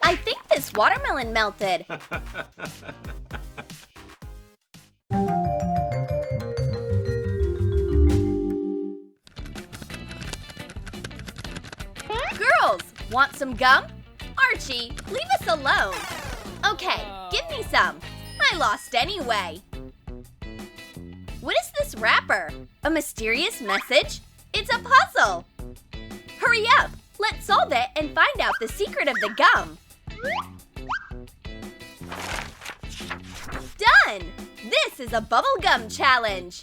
I think this watermelon melted. Girls, want some gum? Archie, leave us alone. Okay, give me some. I lost anyway. What is this wrapper? A mysterious message? It's a puzzle. Hurry up! Let's solve it and find out the secret of the gum. Done! This is a bubblegum challenge.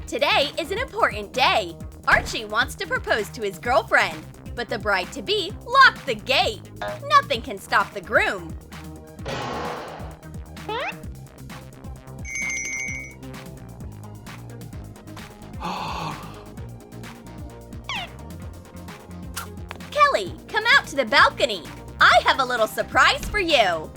Today is an important day. Archie wants to propose to his girlfriend, but the bride-to-be locked the gate. Nothing can stop the groom. Kelly, come out to the balcony. I have a little surprise for you.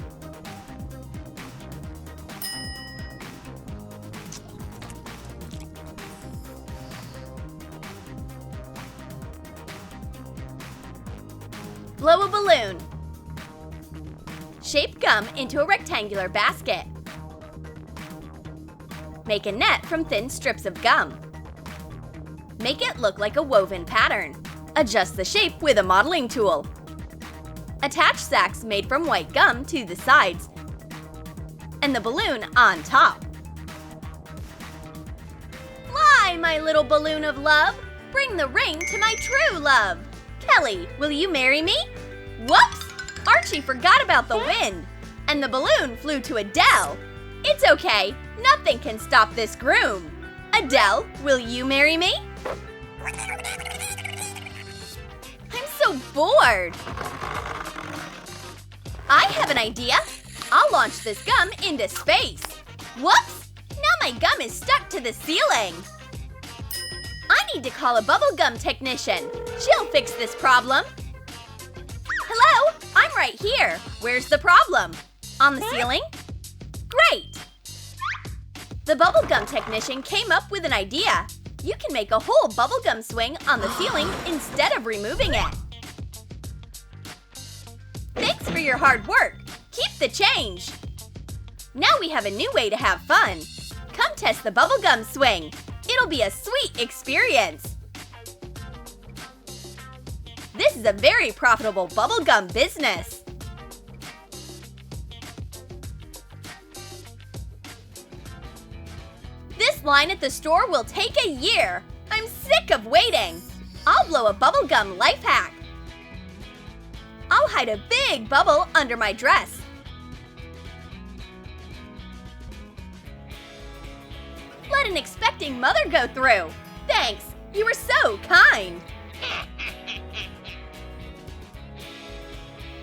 Blow a balloon. Shape gum into a rectangular basket. Make a net from thin strips of gum. Make it look like a woven pattern. Adjust the shape with a modeling tool. Attach sacks made from white gum to the sides and the balloon on top. Fly, my little balloon of love. Bring the ring to my true love. Kelly, will you marry me? Whoops! Archie forgot about the wind, and the balloon flew to Adele. It's okay, nothing can stop this groom. Adele, will you marry me? I'm so bored. I have an idea. I'll launch this gum into space. Whoops! Now my gum is stuck to the ceiling. I need to call a bubblegum technician. She'll fix this problem. Hello, I'm right here. Where's the problem? On the ceiling? Great! The bubblegum technician came up with an idea. You can make a whole bubblegum swing on the ceiling instead of removing it. Thanks for your hard work. Keep the change. Now we have a new way to have fun. Come test the bubblegum swing. It'll be a sweet experience. This is a very profitable bubblegum business. This line at the store will take a year. I'm sick of waiting. I'll blow a bubblegum life hack. I'll hide a big bubble under my dress. Let an expecting mother go through. Thanks, you were so kind.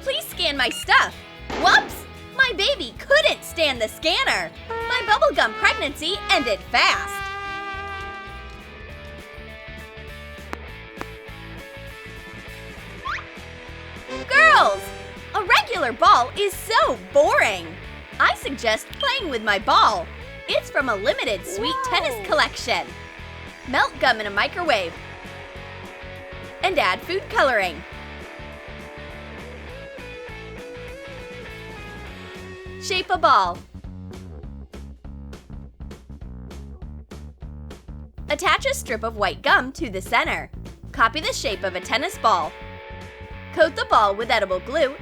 Please scan my stuff. Whoops! My baby couldn't stand the scanner. My bubblegum pregnancy ended fast. Girls! A regular ball is so boring. I suggest playing with my ball. It's from a limited sweet tennis collection. Melt gum in a microwave. And add food coloring. Shape a ball. Attach a strip of white gum to the center. Copy the shape of a tennis ball. Coat the ball with edible glue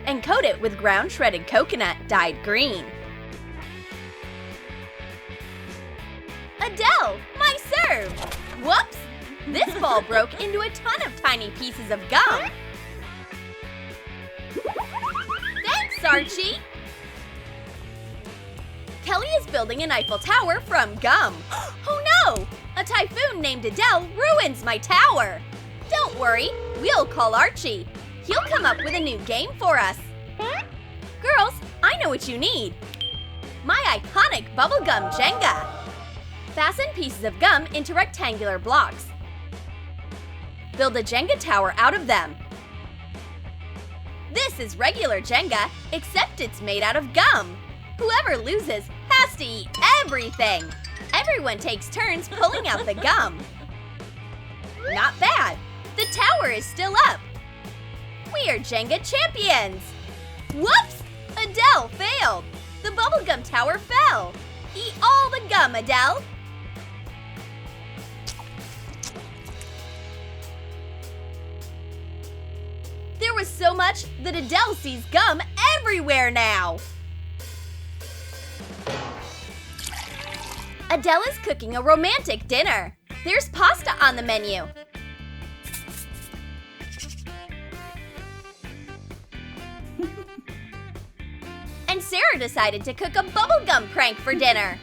and coat it with ground shredded coconut dyed green. Adele, my serve! Whoops! This ball broke into a ton of tiny pieces of gum. Thanks, Archie! Kelly is building an Eiffel Tower from gum. Oh no! A typhoon named Adele ruins my tower. Don't worry, we'll call Archie. He'll come up with a new game for us. Girls, I know what you need. My iconic bubblegum Jenga. Fasten pieces of gum into rectangular blocks. Build a Jenga tower out of them. This is regular Jenga, except it's made out of gum. Whoever loses has to eat everything. Everyone takes turns pulling out the gum. Not bad. The tower is still up! We are Jenga champions! Whoops! Adele failed! The bubblegum tower fell! Eat all the gum, Adele! There was so much that Adele sees gum everywhere now! Adele is cooking a romantic dinner. There's pasta on the menu. And Sarah decided to cook a bubblegum prank for dinner.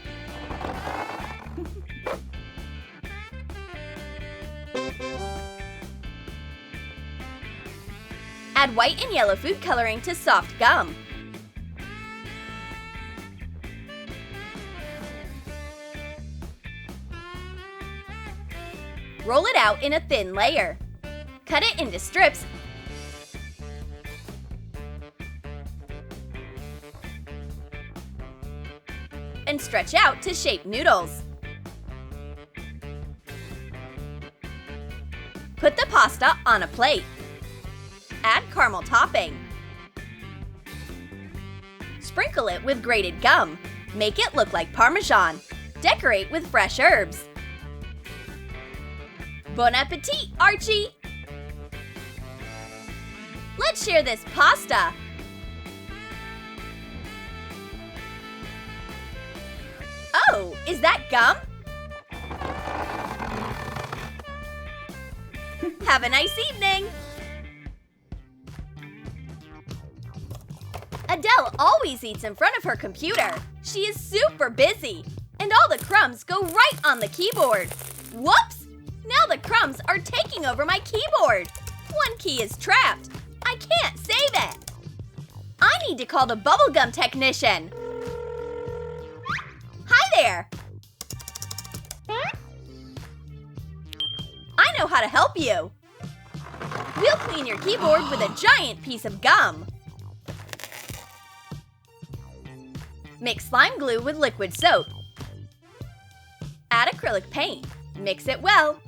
Add white and yellow food coloring to soft gum. Roll it out in a thin layer. Cut it into strips and stretch out to shape noodles. Put the pasta on a plate. Add caramel topping. Sprinkle it with grated gum. Make it look like Parmesan. Decorate with fresh herbs. Bon appetit, Archie! Let's share this pasta. Oh, is that gum? Have a nice evening! Adele always eats in front of her computer. She is super busy, and all the crumbs go right on the keyboard. Whoops! Now the crumbs are taking over my keyboard. One key is trapped. I can't save it. I need to call the bubblegum technician. Hi there. I know how to help you. We'll clean your keyboard with a giant piece of gum. Mix slime glue with liquid soap. Add acrylic paint. Mix it well.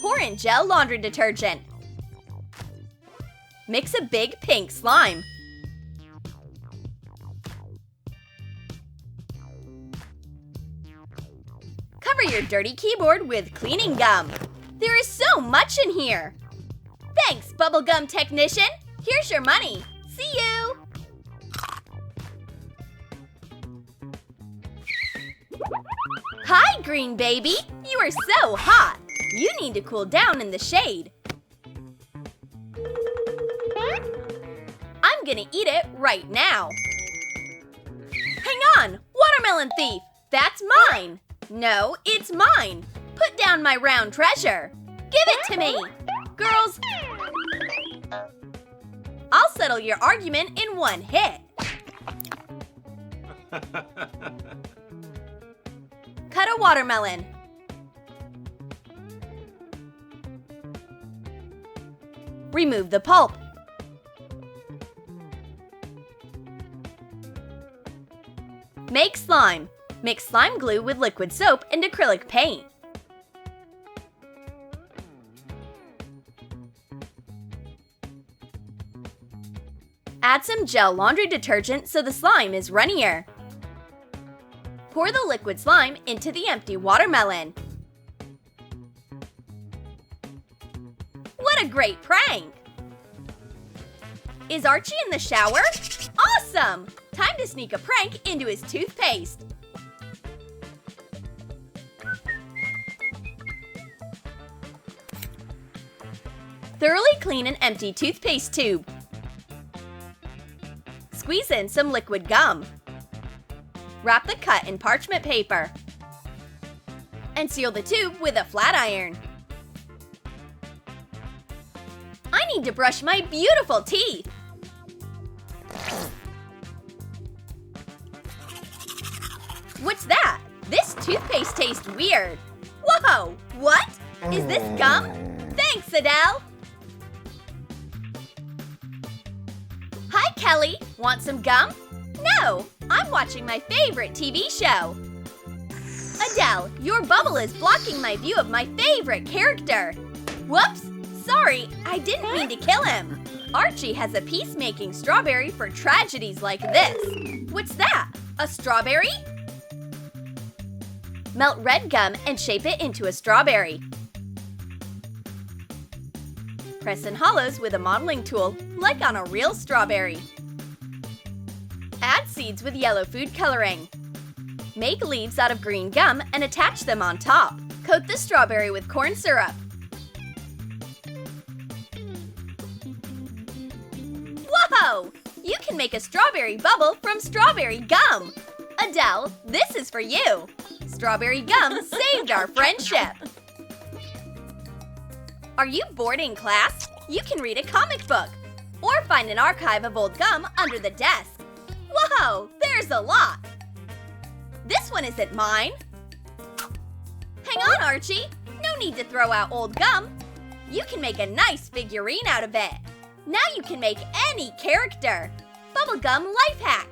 Pour in gel laundry detergent. Mix a big pink slime. Cover your dirty keyboard with cleaning gum. There is so much in here. Thanks, bubblegum technician. Here's your money. See you! Hi, green baby! You are so hot! You need to cool down in the shade. I'm gonna eat it right now. Hang on! Watermelon thief! That's mine! No, it's mine! Put down my round treasure! Give it to me! Girls, I'll settle your argument in one hit. Cut a watermelon. Remove the pulp. Make slime. Mix slime glue with liquid soap and acrylic paint. Add some gel laundry detergent so the slime is runnier. Pour the liquid slime into the empty watermelon. What a great prank! Is Archie in the shower? Awesome! Time to sneak a prank into his toothpaste. Thoroughly clean an empty toothpaste tube. Squeeze in some liquid gum. Wrap the cut in parchment paper. And seal the tube with a flat iron. I need to brush my beautiful teeth. What's that? This toothpaste tastes weird. Whoa! What? Is this gum? Thanks, Adele! Hi, Kelly. Want some gum? No, I'm watching my favorite TV show. Adele, your bubble is blocking my view of my favorite character. Whoops! Sorry, I didn't mean to kill him. Archie has a peacemaking strawberry for tragedies like this. What's that? A strawberry? Melt red gum and shape it into a strawberry. Press in hollows with a modeling tool, like on a real strawberry. Add seeds with yellow food coloring. Make leaves out of green gum and attach them on top. Coat the strawberry with corn syrup. Whoa! You can make a strawberry bubble from strawberry gum! Adele, this is for you! Strawberry gum saved our friendship! Are you bored in class? You can read a comic book! Or find an archive of old gum under the desk. Whoa! There's a lot! This one isn't mine! Hang on, Archie! No need to throw out old gum! You can make a nice figurine out of it! Now you can make any character! Bubblegum life hack!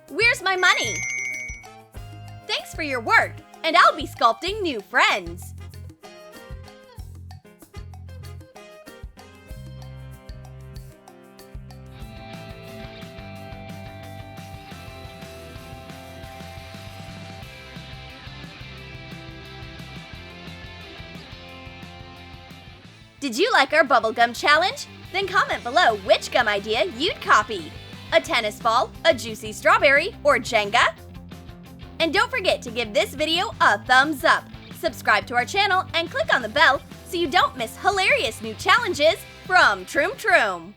Where's my money? Thanks for your work, and I'll be sculpting new friends! Did you like our bubblegum challenge? Then comment below which gum idea you'd copy. A tennis ball, a juicy strawberry, or Jenga? And don't forget to give this video a thumbs up, subscribe to our channel, and click on the bell so you don't miss hilarious new challenges from Troom.